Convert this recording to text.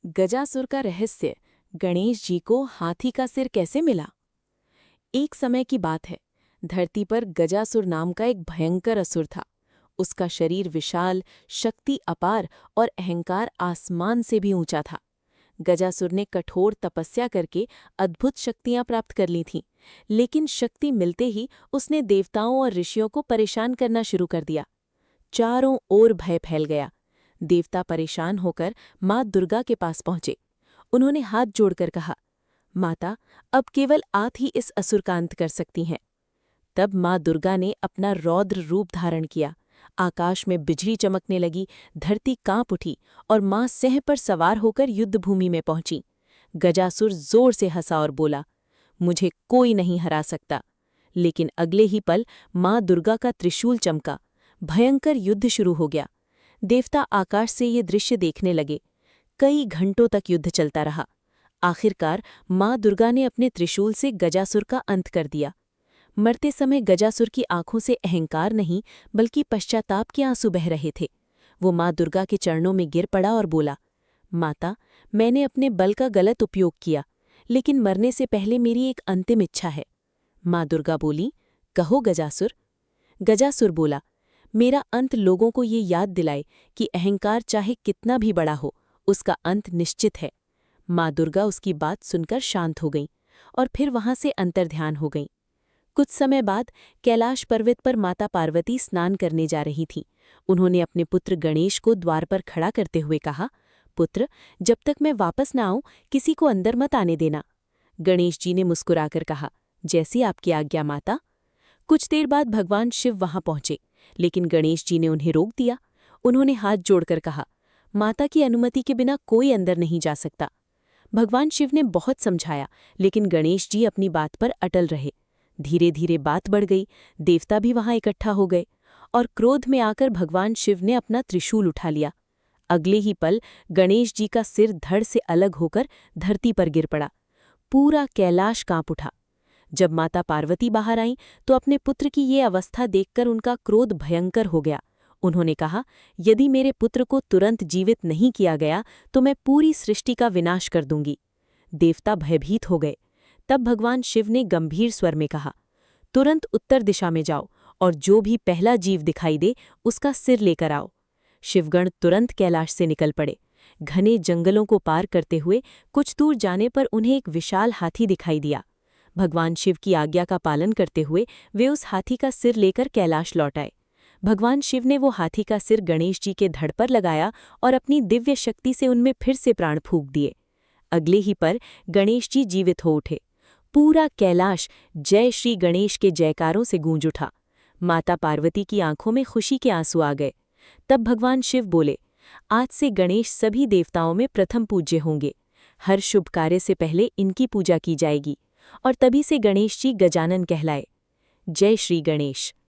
गजासुर का रहस्य। गणेश जी को हाथी का सिर कैसे मिला? एक समय की बात है। धरती पर गजासुर नाम का एक भयंकर असुर था। उसका शरीर विशाल, शक्ति अपार और अहंकार आसमान से भी ऊंचा था। गजासुर ने कठोर तपस्या करके अद्भुत शक्तियां प्राप्त कर ली थीं, लेकिन शक्ति मिलते ही उसने देवताओं और ऋषियों को परेशान करना शुरू कर दिया। चारों ओर भय फैल गया। देवता परेशान होकर मां दुर्गा के पास पहुंचे। उन्होंने हाथ जोड़कर कहा, माता, अब केवल आप ही इस असुर का अंत कर सकती हैं। तब मां दुर्गा ने अपना रौद्र रूप धारण किया। आकाश में बिजली चमकने लगी, धरती कांप उठी और मां सिंह पर सवार होकर युद्धभूमि में पहुंची। गजासुर जोर से हंसा और बोला, मुझे कोई नहीं हरा सकता। लेकिन अगले ही पल मां दुर्गा का त्रिशूल चमका। भयंकर युद्ध शुरू हो गया। देवता आकाश से ये दृश्य देखने लगे। कई घंटों तक युद्ध चलता रहा। आखिरकार मां दुर्गा ने अपने त्रिशूल से गजासुर का अंत कर दिया। मरते समय गजासुर की आंखों से अहंकार नहीं बल्कि पश्चाताप के आंसू बह रहे थे। वो मां दुर्गा के चरणों में गिर पड़ा और बोला, माता, मैंने अपने बल का गलत उपयोग किया, लेकिन मरने से पहले मेरी एक अंतिम इच्छा है। मां दुर्गा बोली, कहो गजासुर। गजासुर बोला, मेरा अंत लोगों को ये याद दिलाए कि अहंकार चाहे कितना भी बड़ा हो, उसका अंत निश्चित है। मां दुर्गा उसकी बात सुनकर शांत हो गईं और फिर वहां से अंतर्ध्यान हो गईं। कुछ समय बाद कैलाश पर्वत पर माता पार्वती स्नान करने जा रही थीं। उन्होंने अपने पुत्र गणेश को द्वार पर खड़ा करते हुए कहा, पुत्र, जब तक मैं वापस न आऊं, किसी को अंदर मत आने देना। गणेश जी ने मुस्कुराकर कहा, जैसी आपकी आज्ञा माता। कुछ देर बाद भगवान शिव वहां पहुंचे, लेकिन गणेश जी ने उन्हें रोक दिया। उन्होंने हाथ जोड़कर कहा, माता की अनुमति के बिना कोई अंदर नहीं जा सकता। भगवान शिव ने बहुत समझाया, लेकिन गणेश जी अपनी बात पर अटल रहे। धीरे धीरे बात बढ़ गई। देवता भी वहां इकट्ठा हो गए और क्रोध में आकर भगवान शिव ने अपना त्रिशूल उठा लिया। अगले ही पल गणेश जी का सिर धड़ से अलग होकर धरती पर गिर पड़ा। पूरा कैलाश कांप उठा। जब माता पार्वती बाहर आईं तो अपने पुत्र की ये अवस्था देखकर उनका क्रोध भयंकर हो गया। उन्होंने कहा, यदि मेरे पुत्र को तुरंत जीवित नहीं किया गया तो मैं पूरी सृष्टि का विनाश कर दूंगी। देवता भयभीत हो गए। तब भगवान शिव ने गंभीर स्वर में कहा, तुरंत उत्तर दिशा में जाओ और जो भी पहला जीव दिखाई दे उसका सिर लेकर आओ। शिवगण तुरंत कैलाश से निकल पड़े। घने जंगलों को पार करते हुए कुछ दूर जाने पर उन्हें एक विशाल हाथी दिखाई दिया। भगवान शिव की आज्ञा का पालन करते हुए वे उस हाथी का सिर लेकर कैलाश लौट आए। भगवान शिव ने वो हाथी का सिर गणेश जी के धड़ पर लगाया और अपनी दिव्य शक्ति से उनमें फिर से प्राण फूंक दिए। अगले ही पर गणेश जी जीवित हो उठे। पूरा कैलाश जय श्री गणेश के जयकारों से गूंज उठा। माता पार्वती की आंखों में खुशी के आंसू आ गए। तब भगवान शिव बोले, आज से गणेश सभी देवताओं में प्रथम पूज्य होंगे। हर शुभ कार्य से पहले इनकी पूजा की जाएगी और तभी से गणेश जी गजानन कहलाए। जय श्री गणेश।